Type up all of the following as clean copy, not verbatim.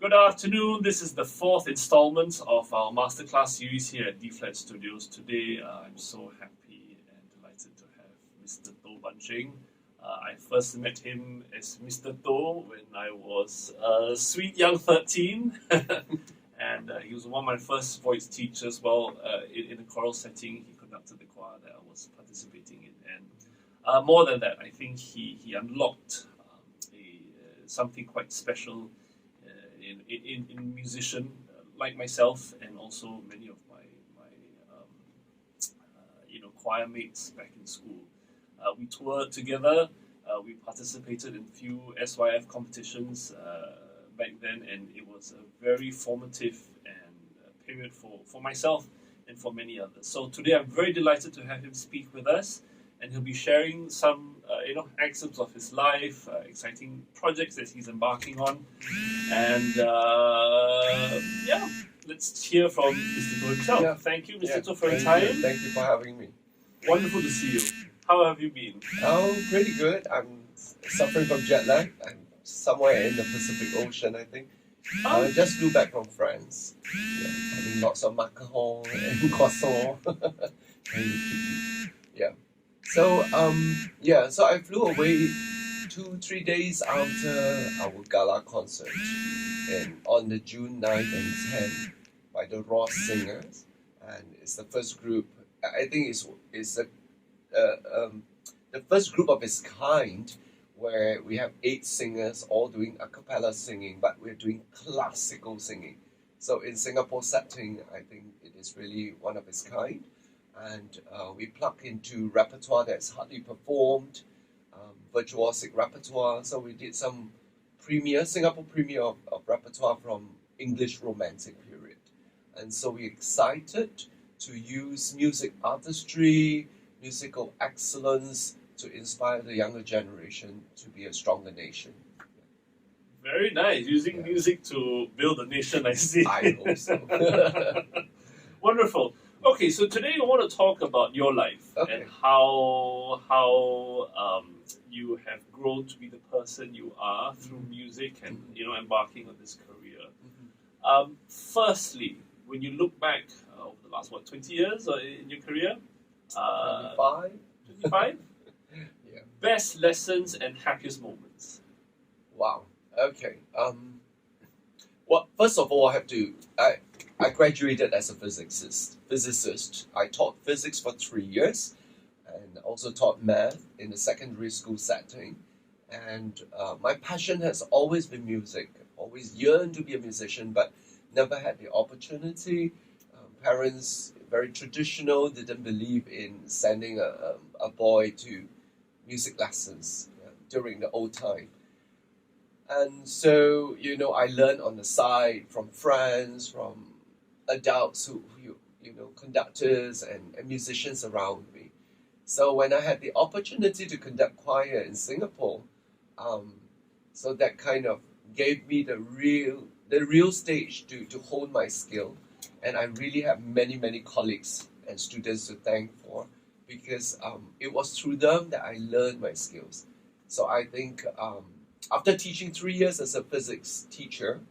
Good afternoon. This is the fourth installment of our masterclass series here at D-Flat Studios. Today, I'm so happy and delighted to have Mr. Toh Ban Sheng. I first met him as Mr. Toh when I was a sweet young 13. And he was one of my first voice teachers. Well, in a choral setting, he conducted the choir that I was participating in. And more than that, I think he unlocked something quite special in musician like myself, and also many of my choir mates back in school. We toured together. We participated in few SYF competitions back then, and it was a very formative and period for myself and for many others. So today I'm very delighted to have him speak with us, and he'll be sharing some excerpts of his life, exciting projects that he's embarking on, and let's hear from Mr. Toh himself. Yeah. Thank you, Mr. Toh, for your time. Thank you for having me. Wonderful to see you. How have you been? Oh, pretty good. I'm suffering from jet lag. I'm somewhere in the Pacific Ocean, I think. I just flew back from France. Yeah, having lots of macaron and croissant. Yeah. So so I flew away 2-3 days after our gala concert on the June 9th and 10th by the Ross Singers, and it's the first group. I think it's the first group of its kind, where we have 8 singers all doing a cappella singing, but we're doing classical singing. So in Singapore setting, I think it is really one of its kind. And we plug into repertoire that's hardly performed, virtuosic repertoire. So we did some Singapore premiere of repertoire from English Romantic period. And so we're excited to use music artistry, musical excellence to inspire the younger generation to be a stronger nation. Very nice. Using music to build a nation, I see. I hope so. Wonderful. Okay, so today I want to talk about your life and how you have grown to be the person you are through music and embarking on this career. Firstly, when you look back over the last 20 years in your career, 25? Yeah. Best lessons and happiest moments. Wow. Okay. Well, first of all, I graduated as a physicist. I taught physics for 3 years, and also taught math in the secondary school setting. And my passion has always been music. Always yearned to be a musician, but never had the opportunity. Parents, very traditional, didn't believe in sending a boy to music lessons during the old time. And so, I learned on the side from friends, from adults who conductors and musicians around me. So when I had the opportunity to conduct choir in Singapore, so that kind of gave me the real stage to hone my skill. And I really have many colleagues and students to thank for, because it was through them that I learned my skills. So I think after teaching 3 years as a physics teacher,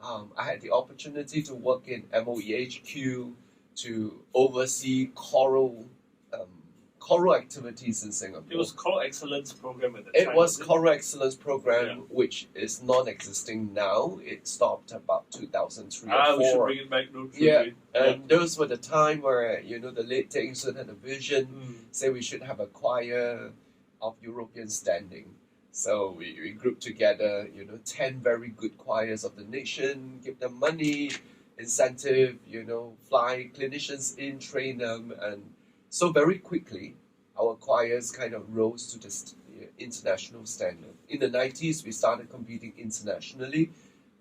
I had the opportunity to work in MOEHQ to oversee choral activities in Singapore. It was Choral Excellence Program at the time. It was Choral Excellence Program, which is non-existing now. It stopped about 2003 or 2004. We should bring it back. And those were the time where, the late Teng Sun had a vision, say we should have a choir of European standing. So we grouped together, 10 very good choirs of the nation, give them money, incentive, fly clinicians in, train them. And so very quickly, our choirs kind of rose to the international standard. In the 90s, we started competing internationally.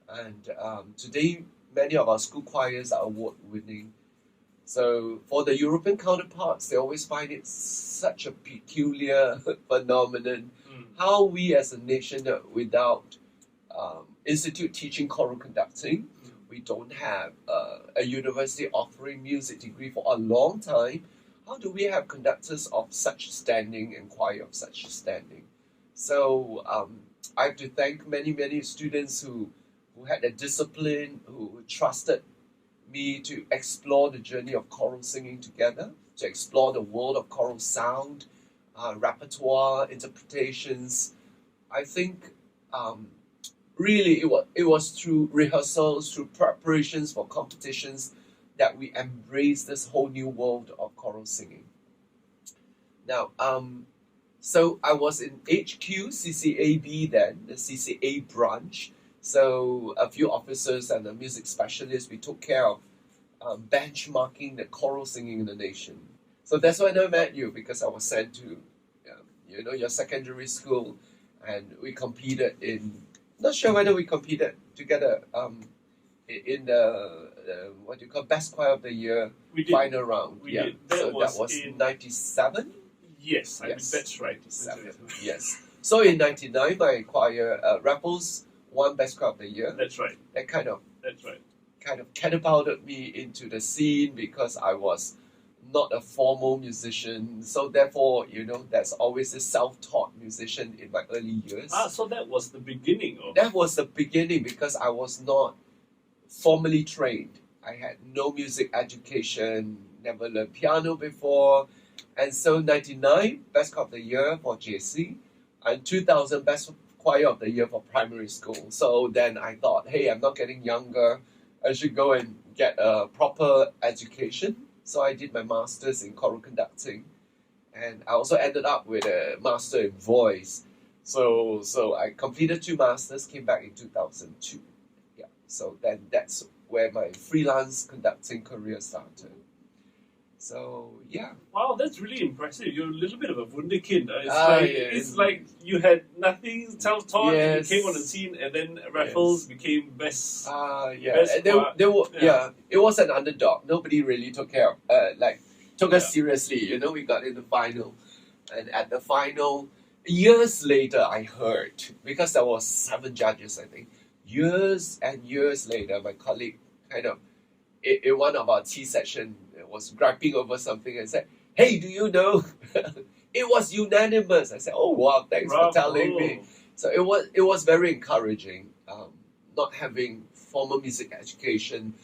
And today, many of our school choirs are award-winning. So for the European counterparts, they always find it such a peculiar phenomenon. How we as a nation, without institute teaching choral conducting, we don't have a university offering music degree for a long time. How do we have conductors of such standing and choir of such standing? So I have to thank many students who who had the discipline, who trusted me to explore the journey of choral singing together, to explore the world of choral sound, repertoire, interpretations. I think really it was through rehearsals, through preparations for competitions that we embraced this whole new world of choral singing. Now, so I was in HQ CCAB then, the CCA branch. So a few officers and a music specialist, we took care of benchmarking the choral singing in the nation. So that's when I met you, because I was sent to, your secondary school, and we competed in. Not sure whether we competed together in the what do you call best choir of the year We did. final round. We yeah, did. That so was that was in- '97. Yes, I mean, Yes. that's right. 97. Yes. So in '99, my choir Raffles won best choir of the year. That's right. That kind of That's right. catapulted me into the scene, because I was not a formal musician. So therefore, there's always this self-taught musician in my early years. So that was the beginning of. That was the beginning, because I was not formally trained. I had no music education, never learned piano before. And so 99, best choir of the year for JC, and 2000, best choir of the year for primary school. So then I thought, hey, I'm not getting younger. I should go and get a proper education. So I did my master's in choral conducting, and I also ended up with a master in voice. So I completed 2 masters, came back in 2002. Yeah, so then that's where my freelance conducting career started. So yeah. Wow, that's really impressive. You're a little bit of a wunderkind. Yes. It's like you had nothing self-taught, Yes. and you came on the scene, and then Raffles became best. Yeah. Best And there were, yeah. it was an underdog. Nobody really took care of, took us Yeah. seriously. We got in the final, and at the final, years later, I heard, because there was 7 judges, I think. Years and years later, my colleague kind of, in one of our tea session, was griping over something and said, "Hey, do you know?" It was unanimous. I said, "Oh wow, thanks Bravo. for telling me." So it was very encouraging, not having formal music education,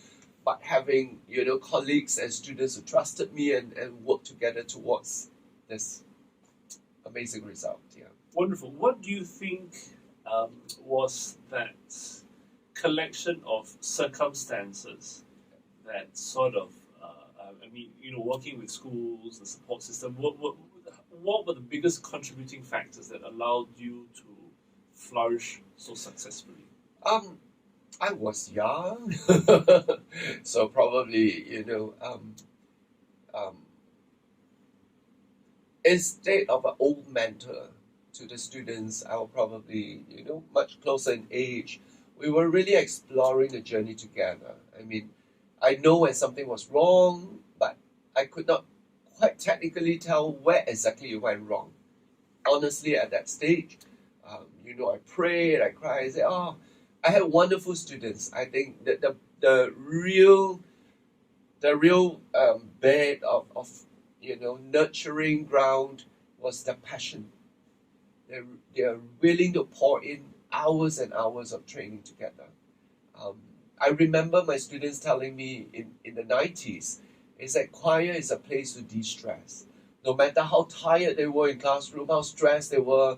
but having colleagues and students who trusted me and worked together towards this amazing result. Yeah. Wonderful. What do you think was that collection of circumstances that sort of, working with schools, the support system, what were the biggest contributing factors that allowed you to flourish so successfully? I was young, so probably instead of an old mentor to the students, I was probably much closer in age. We were really exploring the journey together. I mean, I know when something was wrong, but I could not quite technically tell where exactly it went wrong. Honestly, at that stage, I prayed, I cried, I said, "Oh, I had wonderful students." I think that the real bed of nurturing ground was the passion. They're willing to pour in hours and hours of training together. I remember my students telling me in the 90s, is that choir is a place to de-stress. No matter how tired they were in classroom, how stressed they were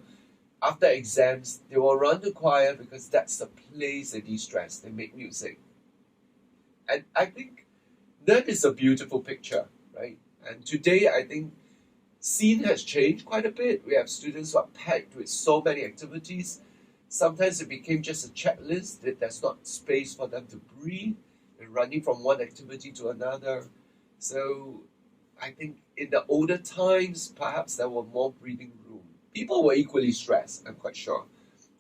after exams, they will run to choir because that's the place they de-stress, they make music. And I think that is a beautiful picture, right? And today, I think scene has changed quite a bit. We have students who are packed with so many activities. Sometimes it became just a checklist that there's not space for them to breathe. They're running from one activity to another. So I think in the older times, perhaps there were more breathing room. People were equally stressed, I'm quite sure.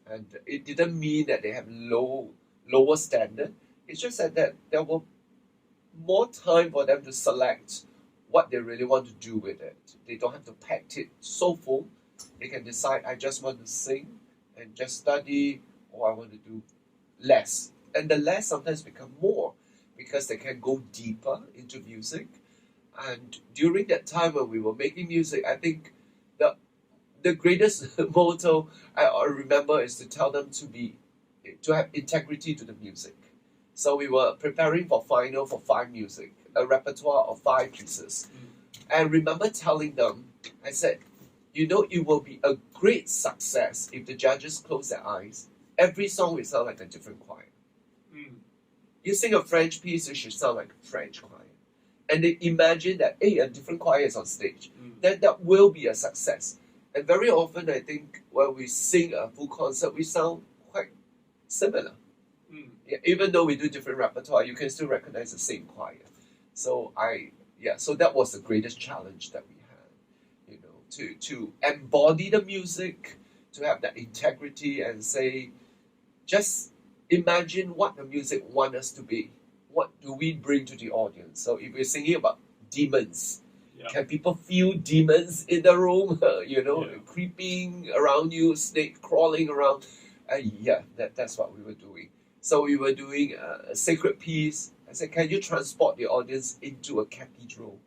And it didn't mean that they have lower standard. It's just that there were more time for them to select what they really want to do with it. They don't have to pack it so full. They can decide, I just want to sing and just study, or I want to do less. And the less sometimes become more, because they can go deeper into music. And during that time when we were making music, I think the greatest motto I remember is to tell them to be to have integrity to the music. So we were preparing for final for 5 music, a repertoire of 5 pieces. And remember telling them, I said, you know, it will be a great success if the judges close their eyes. Every song will sound like a different choir. You sing a French piece, it should sound like a French choir. And they imagine that, hey, a different choir is on stage. Then that will be a success. And very often, I think, when we sing a full concert, we sound quite similar. Yeah, even though we do different repertoire, you can still recognize the same choir. So so that was the greatest challenge that we had, you know, to embody the music, to have that integrity and say, just imagine what the music wants us to be. What do we bring to the audience? So if we're singing about demons, can people feel demons in the room? You know, creeping around you, snake crawling around. That's what we were doing. So we were doing a sacred piece. I said, can you transport the audience into a cathedral,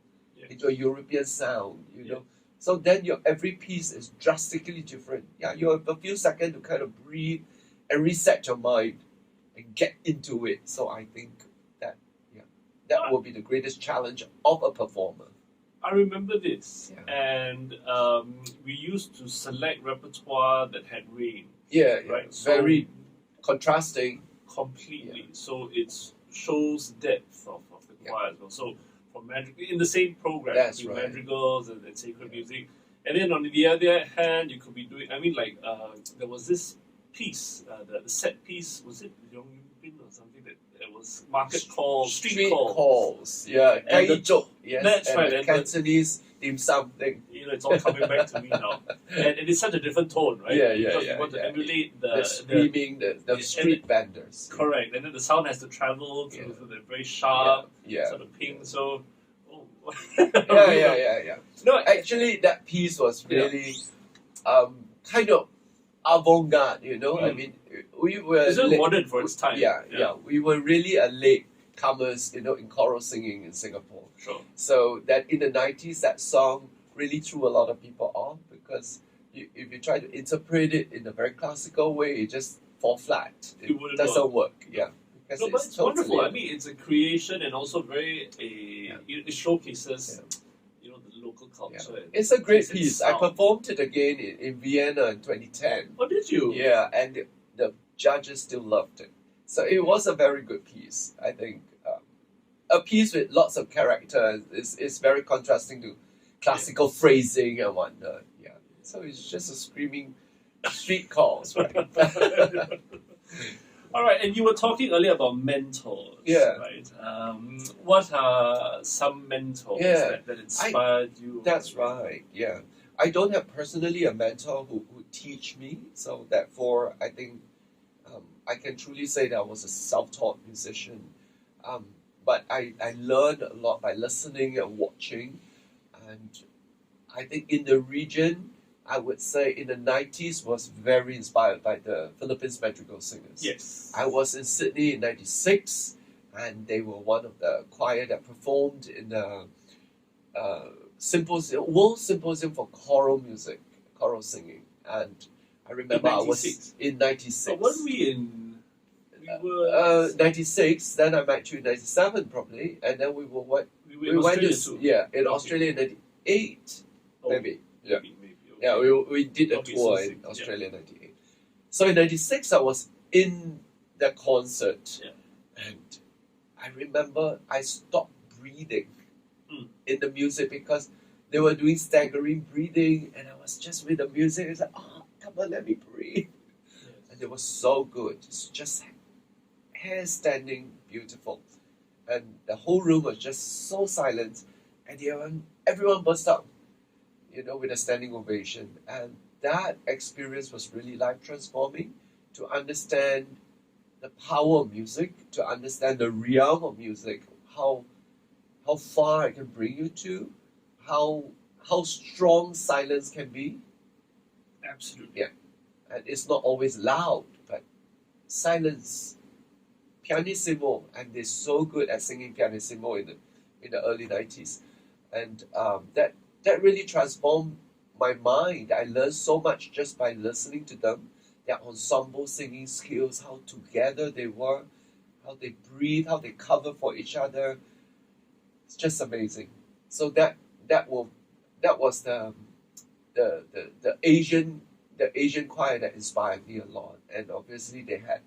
into a European sound, you know? So then your every piece is drastically different. Yeah, you have a few seconds to kind of breathe and reset your mind and get into it. So I think that will be the greatest challenge of a performer. I remember this, and we used to select repertoire that had rain. Right? Very contrasting. Completely. So it shows depth of the choir as well. So from in the same program, madrigals and sacred music, and then on the other hand, you could be doing. I mean, like there was this piece, the set piece. Was it Yongbin or something that it was market calls, street calls. Yeah, and that's and right. The Cantonese dim sum thing. You know, it's all coming back to me now, and it is such a different tone, right? Because you want to emulate the screaming, the street vendors. Correct, and then the sound has to travel to the very sharp, sort of ping. So, No, actually, that piece was really kind of avant-garde. You know, I mean, we were. It's very modern for its time. We were really a late comers, you know, in choral singing in Singapore. Sure. So that in the 90s, that song really threw a lot of people off because if you try to interpret it in a very classical way, it just fall flat. It doesn't work. Yeah. No, but it's totally wonderful. I mean, it's a creation and also very it showcases you know, the local culture. It's a great piece. I performed it again in Vienna in 2010. Oh, did you? Yeah, and the judges still loved it. So it was a very good piece, I think. A piece with lots of character is very contrasting to classical phrasing and whatnot. Yeah. So it's just a screaming street calls, right? All right, and you were talking earlier about mentors, right? What are some mentors that inspired you? That's right, yeah. I don't have personally a mentor who teach me, so therefore I think I can truly say that I was a self-taught musician. But I learned a lot by listening and watching. And I think in the region, I would say in the 90s was very inspired by the Philippines Madrigal Singers. Yes. I was in Sydney in 96, and they were one of the choir that performed in the World Symposium for Choral Music, choral singing. And I remember I was in 96. So when we in... 96, then I met you in 97 probably, and then we went in Australia in 98, maybe. We did a tour in Australia in 98. So in 96 I was in the concert, and I remember I stopped breathing in the music because they were doing staggering breathing, and I was just with the music. It's like, oh, come on, let me breathe. And it was so good. It's just hair standing beautiful, and the whole room was just so silent, and everyone burst out, you know, with a standing ovation. And that experience was really life transforming, to understand the power of music, to understand the realm of music, how far it can bring you to, how strong silence can be. Absolutely. And it's not always loud, but silence, pianissimo, and they're so good at singing pianissimo in the early 90s. And that really transformed my mind. I learned so much just by listening to them, their ensemble singing skills, how together they work, how they breathe, how they cover for each other. It's just amazing. So that will that was the Asian choir that inspired me a lot. And obviously they had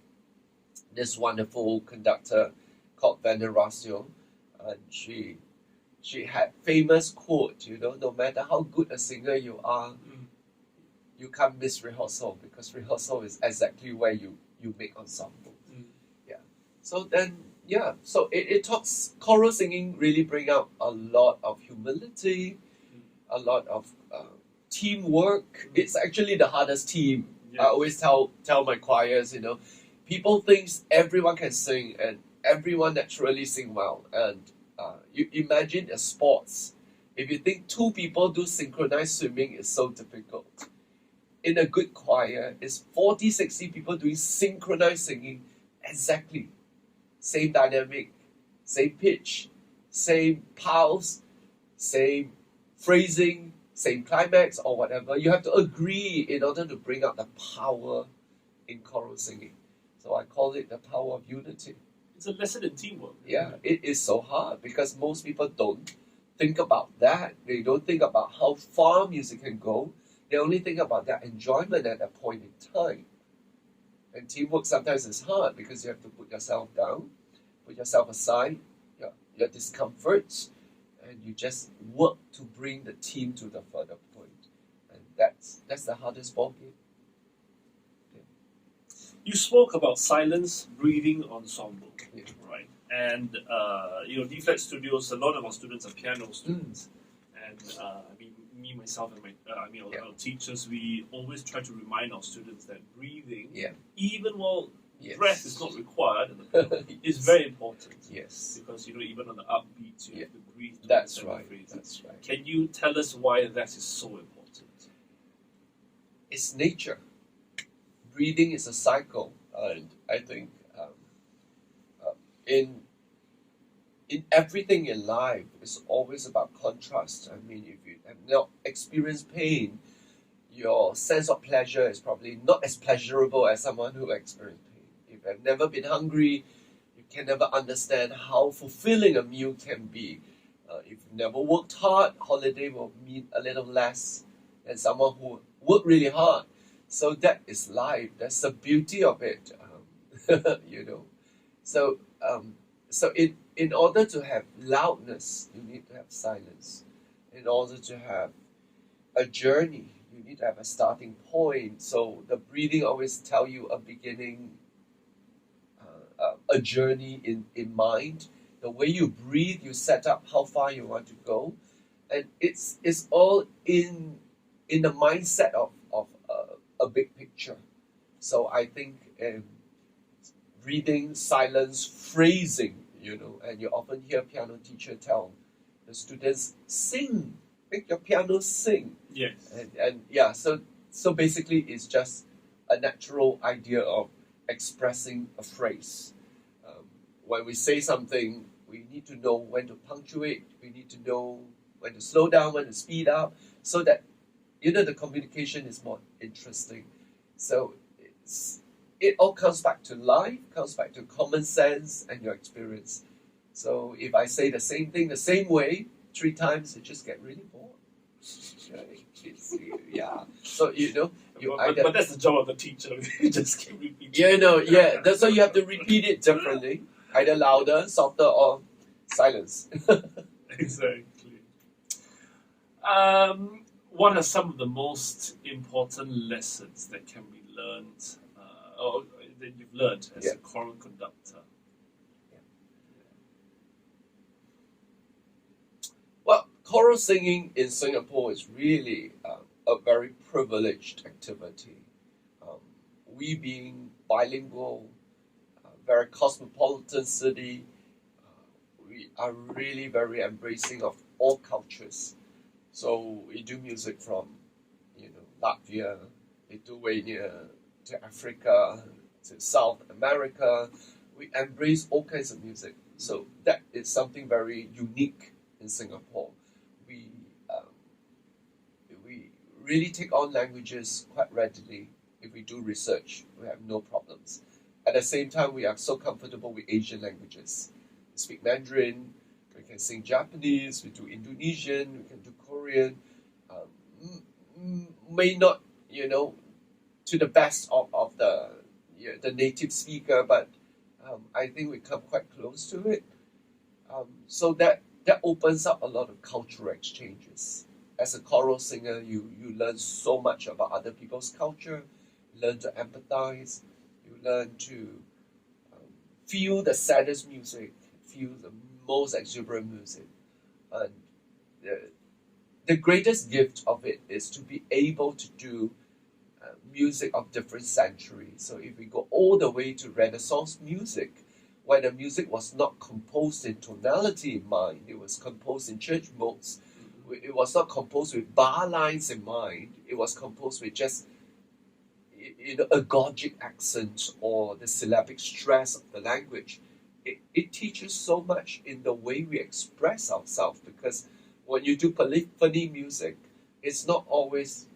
this wonderful conductor called Venerasio, and she had famous quote, no matter how good a singer you are, you can't miss rehearsal, because rehearsal is exactly where you make ensemble. Yeah. So then, so it talks, choral singing really bring out a lot of humility, a lot of teamwork. It's actually the hardest team. Yes. I always tell my choirs, people think everyone can sing and everyone naturally sing well. And you imagine a sports. If you think two people do synchronized swimming, is so difficult. In a good choir, it's 40, 60 people doing synchronized singing exactly. Same dynamic, same pitch, same pulse, same phrasing, same climax or whatever. You have to agree in order to bring out the power in choral singing. So I call it the power of unity. It's a lesson in teamwork. Yeah, it is so hard because most people don't think about that. They don't think about how far music can go. They only think about their enjoyment at that point in time. And teamwork sometimes is hard because you have to put yourself down, put yourself aside, your discomforts, and you just work to bring the team to the further point. And that's the hardest ballgame. You spoke about silence, breathing, ensemble, Yeah. right? And D-Flat Studios, a lot of our students are piano students, and me myself and our teachers, we always try to remind our students that breathing, even while breath is not required, is very important. Yes. Because even on the upbeats, you have to breathe. That's right. That's right. Can you tell us why that is so important? It's nature. Breathing is a cycle, and I think in everything in life, it's always about contrast. I mean, if you have not experienced pain, your sense of pleasure is probably not as pleasurable as someone who experienced pain. If you've never been hungry, you can never understand how fulfilling a meal can be. If you've never worked hard, holiday will mean a little less than someone who worked really hard. So that is life. That's the beauty of it, So in order to have loudness, you need to have silence. In order to have a journey, you need to have a starting point. So the breathing always tell you a beginning, a journey in mind. The way you breathe, you set up how far you want to go, and it's all in the mindset of a big picture. So I think reading, silence, phrasing, and you often hear piano teacher tell the students, sing, make your piano sing. Yes. So basically it's just a natural idea of expressing a phrase. When we say something, we need to know when to punctuate, we need to know when to slow down, when to speed up, so that the communication is more interesting. So it all comes back to life, comes back to common sense and your experience. So if I say the same thing the same way 3 times, it just get really bored. So but that's the job of the teacher. You just keep repeating. That's why you have to repeat it differently, either louder, softer, or silence. Exactly. What are some of the most important lessons that can be learned, or that you've learned as a choral conductor? Well, choral singing in Singapore is really a very privileged activity. We being bilingual, very cosmopolitan city, we are really very embracing of all cultures. So we do music from, Latvia, Lithuania, to Africa, to South America. We embrace all kinds of music. So that is something very unique in Singapore. We really take on languages quite readily. If we do research, we have no problems. At the same time, we are so comfortable with Asian languages. We speak Mandarin, we can sing Japanese, we do Indonesian, we can do Korean. May not, to the best of the native speaker, but I think we come quite close to it. So that opens up a lot of cultural exchanges. As a choral singer, you learn so much about other people's culture, you learn to empathize, you learn to feel the saddest music, feel the most exuberant music. And the greatest gift of it is to be able to do music of different centuries. So if we go all the way to Renaissance music, where the music was not composed in tonality in mind, it was composed in church modes. It was not composed with bar lines in mind. It was composed with just a Gothic accent or the syllabic stress of the language. It teaches so much in the way we express ourselves, because when you do polyphony music, it's not always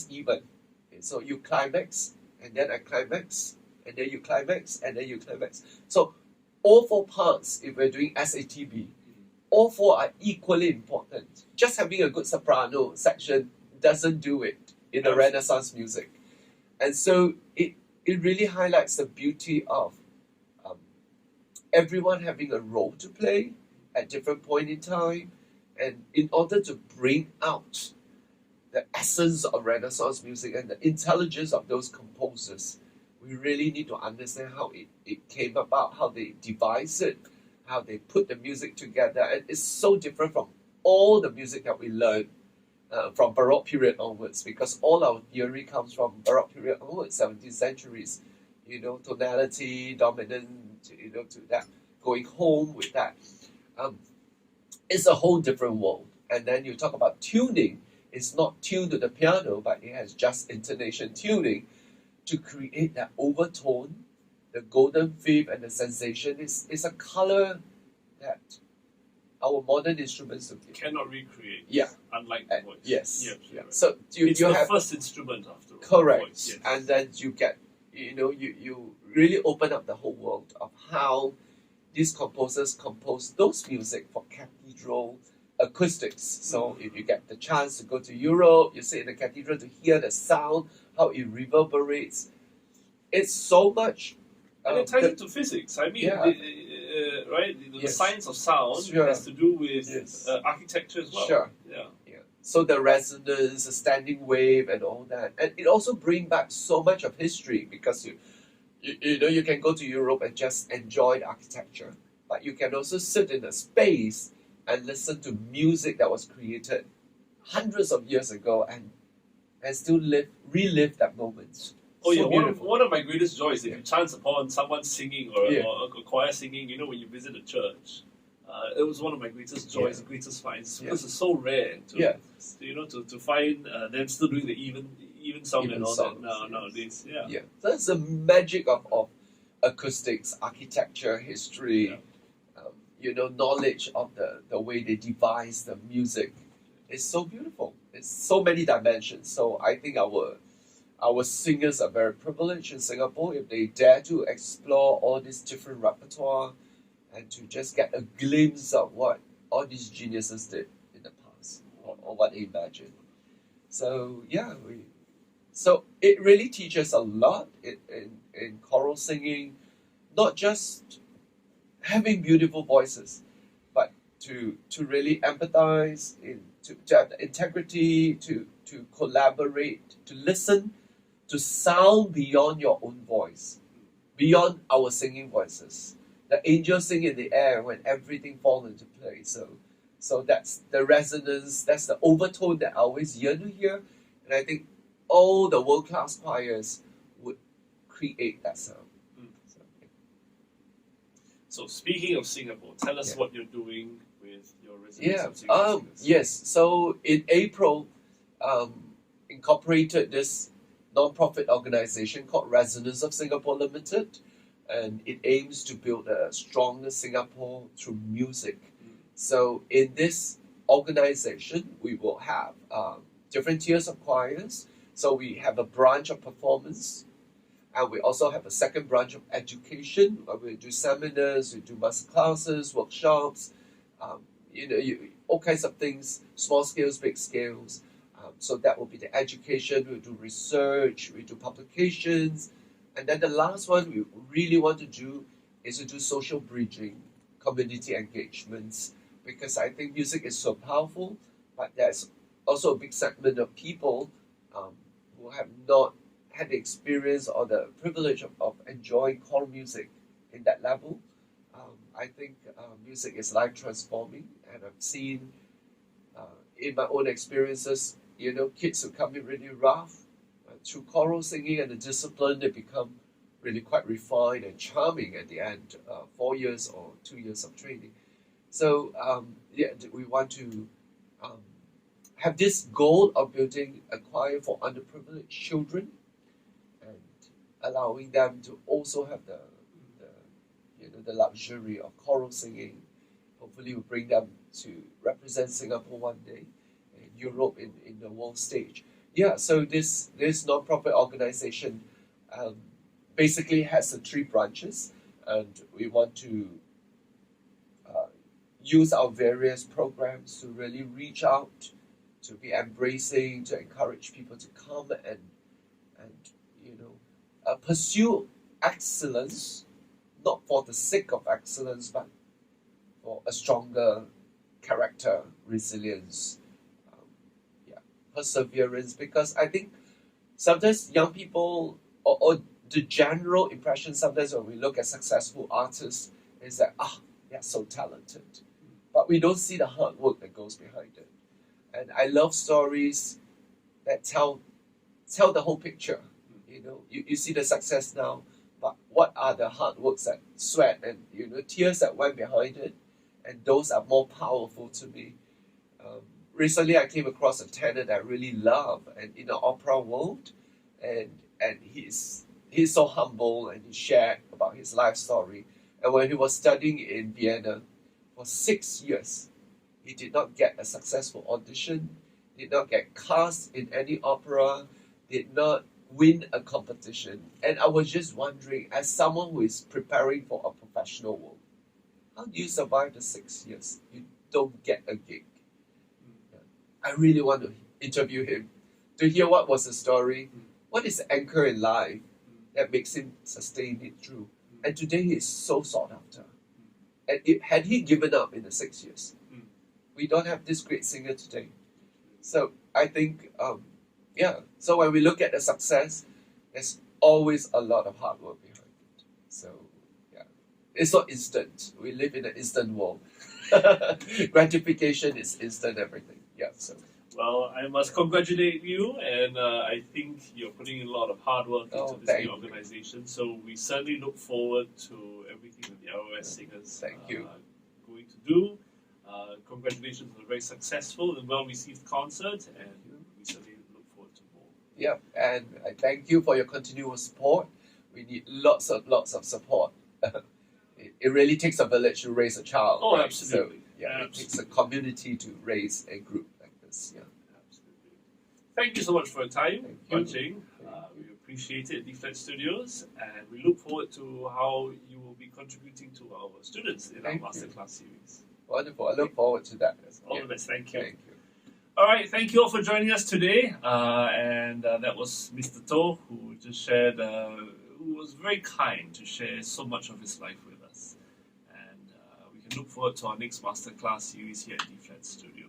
even. So you climax, and then I climax, and then you climax, and then you climax. So all four parts, if we're doing SATB, all four are equally important. Just having a good soprano section doesn't do it in the Renaissance music. And so it really highlights the beauty of everyone having a role to play at different point in time. And in order to bring out the essence of Renaissance music and the intelligence of those composers, we really need to understand how it came about, how they devised it, how they put the music together. And it's so different from all the music that we learn from Baroque period onwards, because all our theory comes from Baroque period onwards, 17th centuries, tonality, dominant, to that, going home with that. It's a whole different world. And then you talk about tuning. It's not tuned to the piano, but it has just intonation tuning to create that overtone, the golden fifth, and the sensation. It's a color that our modern instruments cannot recreate. Yeah. Unlike the voice. Yes. Yep, Yeah. right. So it's you the have first instrument after all. correct, Voice, yes. and then you get you really open up the whole world of how these composers compose those music for cathedral acoustics. So if you get the chance to go to Europe, you sit in the cathedral to hear the sound, how it reverberates. It's so much. And it ties into physics. I mean, right? The Yes. science of sound Sure. has to do with Yes. architecture as well. Sure. Yeah. So the resonance, the standing wave, and all that, and it also brings back so much of history, because you can go to Europe and just enjoy the architecture, but you can also sit in a space and listen to music that was created hundreds of years ago and still relive that moment. Oh, So yeah, beautiful. one of my greatest joys, if you chance upon someone singing or a choir singing, when you visit a church, it was one of my greatest joys, greatest finds, because it's so rare to find them still doing the even sound and all songs, that nowadays. Yeah. Yeah, that's the magic of acoustics, architecture, history, knowledge of the way they devise the music. It's so beautiful. It's so many dimensions. So I think our singers are very privileged in Singapore if they dare to explore all this different repertoire and to just get a glimpse of what all these geniuses did in the past, or what they imagined. So so it really teaches a lot in choral singing, not just having beautiful voices, but to really empathize, to have the integrity, to collaborate, to listen, to sound beyond your own voice, beyond our singing voices. The angels sing in the air when everything falls into place. So that's the resonance, that's the overtone that I always yearn to hear. And I think all the world-class choirs would create that sound. So speaking of Singapore, tell us what you're doing with your residents of Singapore. Yes. So in April, incorporated this non-profit organization called Resonance of Singapore Limited, and it aims to build a stronger Singapore through music. So in this organization, we will have different tiers of choirs. So we have a branch of performance, and we also have a second branch of education, where we do seminars, we do master classes, workshops, all kinds of things, small scales, big scales. So that will be the education. We do research, we do publications, and then the last one we really want to do is to do social bridging, community engagements, because I think music is so powerful, but there's also a big segment of people who have not had the experience or the privilege of enjoying choral music in that level. I think music is life transforming, and I've seen in my own experiences, kids who come in really rough through choral singing and the discipline, they become really quite refined and charming at the end, 4 years or 2 years of training. So we want to have this goal of building a choir for underprivileged children and allowing them to also have the luxury of choral singing. Hopefully we'll bring them to represent Singapore one day, in Europe, in the world stage. Yeah, so this non-profit organization basically has the 3 branches, and we want to use our various programs to really reach out, to be embracing, to encourage people to come and pursue excellence, not for the sake of excellence, but for a stronger character, resilience, perseverance. Because I think sometimes young people, or the general impression sometimes when we look at successful artists is that they're so talented, but we don't see the hard work that goes behind it. And I love stories that tell the whole picture. You see the success now, but what are the hard works, that sweat and tears that went behind it? And those are more powerful to me. Recently, I came across a tenor that I really love, and in the opera world, and he's so humble, and he shared about his life story. And when he was studying in Vienna for 6 years, he did not get a successful audition, did not get cast in any opera, did not win a competition. And I was just wondering, as someone who is preparing for a professional world, how do you survive the 6 years? You don't get a gig. I really want to interview him to hear what was the story, what is the anchor in life that makes him sustain it through. And today he is so sought after. And had he given up in the 6 years, we don't have this great singer today. So I think, so when we look at the success, there's always a lot of hard work behind it. So it's not instant. We live in an instant world. Gratification is instant everything. Yeah. So. Well, I must congratulate you, and I think you're putting in a lot of hard work into this new organization. So we certainly look forward to everything that the ROS singers are going to do. Congratulations on a very successful and well-received concert, and we certainly look forward to more. Yeah, and I thank you for your continuous support. We need lots of support. It really takes a village to raise a child. Oh, right? absolutely. So, it takes a community to raise a group like this. Yeah, absolutely. Thank you so much for your time, Ban Sheng. We appreciate it at D-Flat Studios, and we look forward to how you will be contributing to our students in our Masterclass Series. Wonderful. I look forward to that. All the best. Thank you. Thank you. All right. Thank you all for joining us today. And that was Mr. Toh, who just shared, who was very kind to share so much of his life with us. And we can look forward to our next Masterclass Series here at D-Flat Studios.